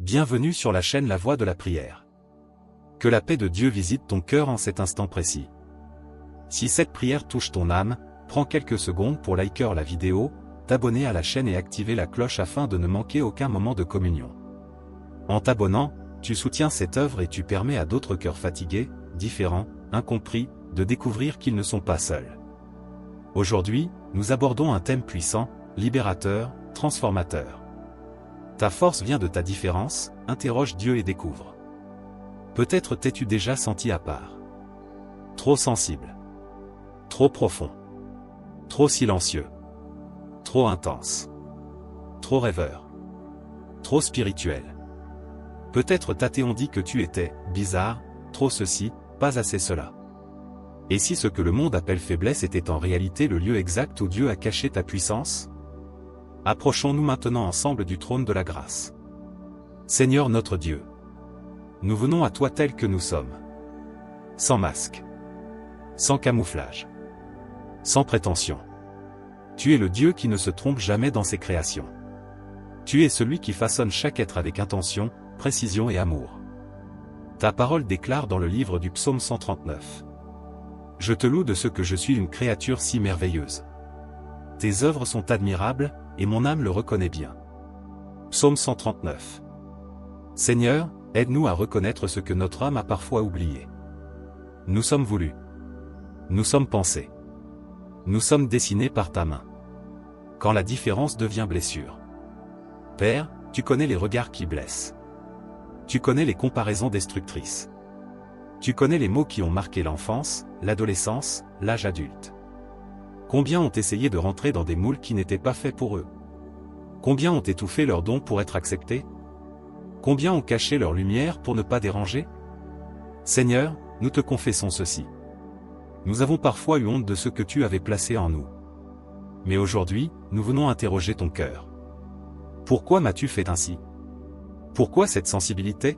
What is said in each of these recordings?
Bienvenue sur la chaîne La Voix de la Prière. Que la paix de Dieu visite ton cœur en cet instant précis. Si cette prière touche ton âme, prends quelques secondes pour liker la vidéo, t'abonner à la chaîne et activer la cloche afin de ne manquer aucun moment de communion. En t'abonnant, tu soutiens cette œuvre et tu permets à d'autres cœurs fatigués, différents, incompris, de découvrir qu'ils ne sont pas seuls. Aujourd'hui, nous abordons un thème puissant, libérateur, transformateur. Ta force vient de ta différence, interroge Dieu et découvre. Peut-être t'es-tu déjà senti à part. Trop sensible. Trop profond. Trop silencieux. Trop intense. Trop rêveur. Trop spirituel. Peut-être t'a-t-on dit que tu étais bizarre, trop ceci, pas assez cela. Et si ce que le monde appelle faiblesse était en réalité le lieu exact où Dieu a caché ta puissance? Approchons-nous maintenant ensemble du trône de la grâce. Seigneur notre Dieu, nous venons à toi tels que nous sommes. Sans masque. Sans camouflage. Sans prétention. Tu es le Dieu qui ne se trompe jamais dans ses créations. Tu es celui qui façonne chaque être avec intention, précision et amour. Ta parole déclare dans le livre du psaume 139. Je te loue de ce que je suis une créature si merveilleuse. Tes œuvres sont admirables, et mon âme le reconnaît bien. Psaume 139. Seigneur, aide-nous à reconnaître ce que notre âme a parfois oublié. Nous sommes voulus. Nous sommes pensés. Nous sommes dessinés par ta main. Quand la différence devient blessure. Père, tu connais les regards qui blessent. Tu connais les comparaisons destructrices. Tu connais les mots qui ont marqué l'enfance, l'adolescence, l'âge adulte. Combien ont essayé de rentrer dans des moules qui n'étaient pas faits pour eux? Combien ont étouffé leurs dons pour être acceptés? Combien ont caché leur lumière pour ne pas déranger? Seigneur, nous te confessons ceci. Nous avons parfois eu honte de ce que tu avais placé en nous. Mais aujourd'hui, nous venons interroger ton cœur. Pourquoi m'as-tu fait ainsi? Pourquoi cette sensibilité?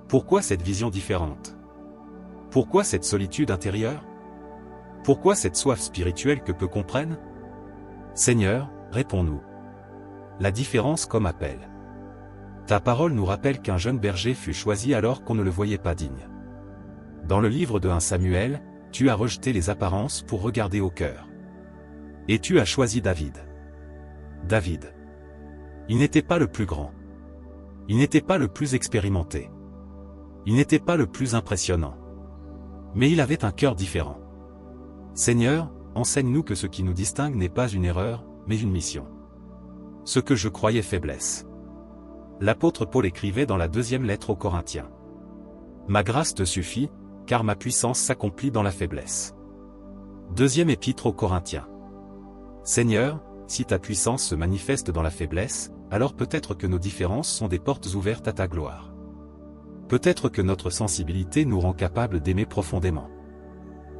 Pourquoi cette vision différente? Pourquoi cette solitude intérieure? Pourquoi cette soif spirituelle que peu comprennent? Seigneur, réponds-nous. La différence comme appel. Ta parole nous rappelle qu'un jeune berger fut choisi alors qu'on ne le voyait pas digne. Dans le livre de 1 Samuel, tu as rejeté les apparences pour regarder au cœur. Et tu as choisi David. David. Il n'était pas le plus grand. Il n'était pas le plus expérimenté. Il n'était pas le plus impressionnant. Mais il avait un cœur différent. Seigneur, enseigne-nous que ce qui nous distingue n'est pas une erreur, mais une mission. Ce que je croyais faiblesse. L'apôtre Paul écrivait dans la 2e lettre aux Corinthiens. Ma grâce te suffit, car ma puissance s'accomplit dans la faiblesse. 2e épître aux Corinthiens. Seigneur, si ta puissance se manifeste dans la faiblesse, alors peut-être que nos différences sont des portes ouvertes à ta gloire. Peut-être que notre sensibilité nous rend capables d'aimer profondément.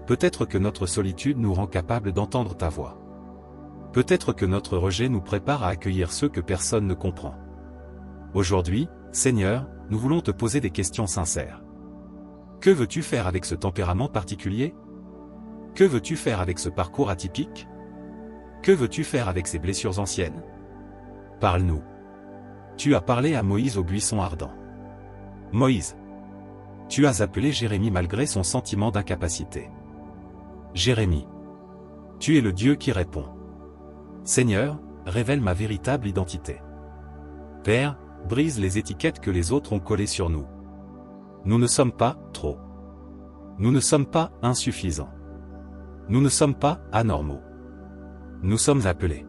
Peut-être que notre solitude nous rend capables d'entendre ta voix. Peut-être que notre rejet nous prépare à accueillir ceux que personne ne comprend. Aujourd'hui, Seigneur, nous voulons te poser des questions sincères. Que veux-tu faire avec ce tempérament particulier? Que veux-tu faire avec ce parcours atypique? Que veux-tu faire avec ces blessures anciennes? Parle-nous. Tu as parlé à Moïse au buisson ardent. Moïse. Tu as appelé Jérémie malgré son sentiment d'incapacité. Jérémie. Tu es le Dieu qui répond. Seigneur, révèle ma véritable identité. Père, brise les étiquettes que les autres ont collées sur nous. Nous ne sommes pas trop. Nous ne sommes pas insuffisants. Nous ne sommes pas anormaux. Nous sommes appelés.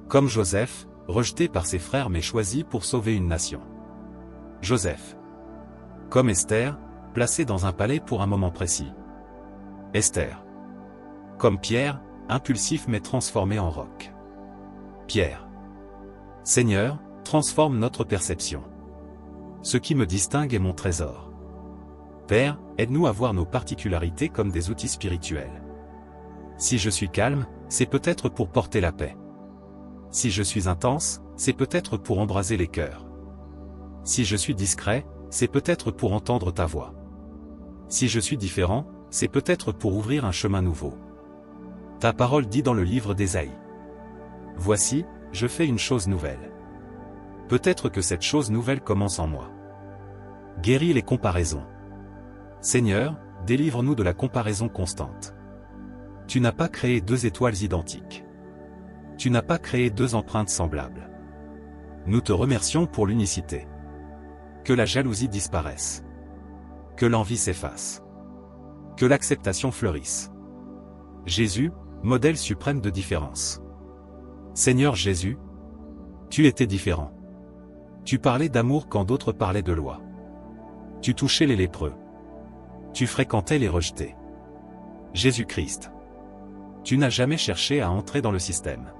Comme Joseph, rejeté par ses frères mais choisi pour sauver une nation. Joseph. Comme Esther, placé dans un palais pour un moment précis. Esther. Comme Pierre, impulsif mais transformé en roc. Pierre. Seigneur, transforme notre perception. Ce qui me distingue est mon trésor. Père, aide-nous à voir nos particularités comme des outils spirituels. Si je suis calme, c'est peut-être pour porter la paix. Si je suis intense, c'est peut-être pour embraser les cœurs. Si je suis discret, c'est peut-être pour entendre ta voix. Si je suis différent, c'est peut-être pour ouvrir un chemin nouveau. Ta parole dit dans le livre d'Ésaïe. Voici, je fais une chose nouvelle. Peut-être que cette chose nouvelle commence en moi. Guéris les comparaisons. Seigneur, délivre-nous de la comparaison constante. Tu n'as pas créé deux étoiles identiques. Tu n'as pas créé deux empreintes semblables. Nous te remercions pour l'unicité. Que la jalousie disparaisse. Que l'envie s'efface. Que l'acceptation fleurisse. Jésus, modèle suprême de différence. Seigneur Jésus, tu étais différent. Tu parlais d'amour quand d'autres parlaient de loi. Tu touchais les lépreux. Tu fréquentais les rejetés. Jésus-Christ, tu n'as jamais cherché à entrer dans le système.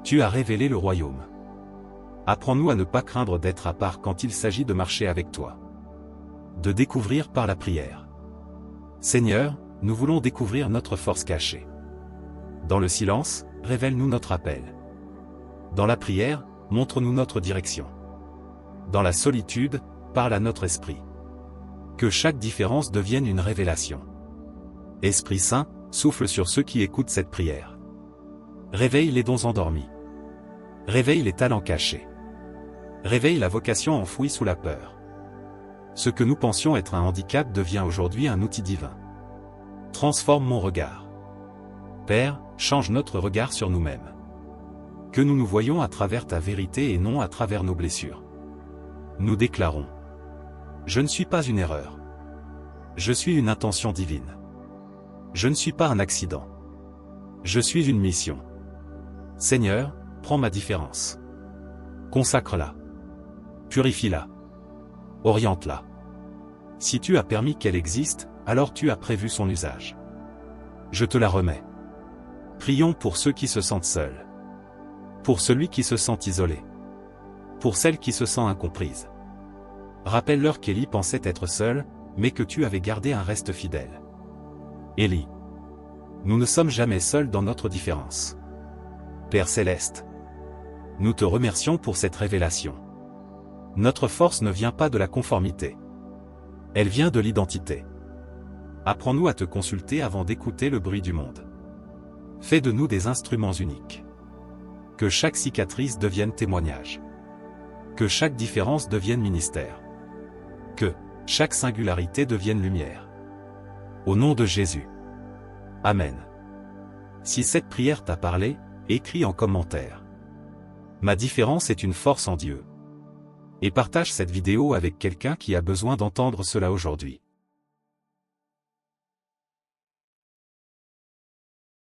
Tu as révélé le royaume. Apprends-nous à ne pas craindre d'être à part quand il s'agit de marcher avec toi. De découvrir par la prière. Seigneur, nous voulons découvrir notre force cachée. Dans le silence, révèle-nous notre appel. Dans la prière, montre-nous notre direction. Dans la solitude, parle à notre esprit. Que chaque différence devienne une révélation. Esprit Saint, souffle sur ceux qui écoutent cette prière. Réveille les dons endormis. Réveille les talents cachés. Réveille la vocation enfouie sous la peur. Ce que nous pensions être un handicap devient aujourd'hui un outil divin. Transforme mon regard. Père, change notre regard sur nous-mêmes. Que nous nous voyons à travers ta vérité et non à travers nos blessures. Nous déclarons. Je ne suis pas une erreur. Je suis une intention divine. Je ne suis pas un accident. Je suis une mission. Seigneur, prends ma différence. Consacre-la. Purifie-la. Oriente-la. Si tu as permis qu'elle existe, alors tu as prévu son usage. Je te la remets. Prions pour ceux qui se sentent seuls. Pour celui qui se sent isolé. Pour celle qui se sent incomprise. Rappelle-leur qu'Élie pensait être seul, mais que tu avais gardé un reste fidèle. Élie. Nous ne sommes jamais seuls dans notre différence. Père Céleste. Nous te remercions pour cette révélation. Notre force ne vient pas de la conformité. Elle vient de l'identité. Apprends-nous à te consulter avant d'écouter le bruit du monde. Fais de nous des instruments uniques. Que chaque cicatrice devienne témoignage. Que chaque différence devienne ministère. Que chaque singularité devienne lumière. Au nom de Jésus. Amen. Si cette prière t'a parlé, écris en commentaire. Ma différence est une force en Dieu. Et partage cette vidéo avec quelqu'un qui a besoin d'entendre cela aujourd'hui.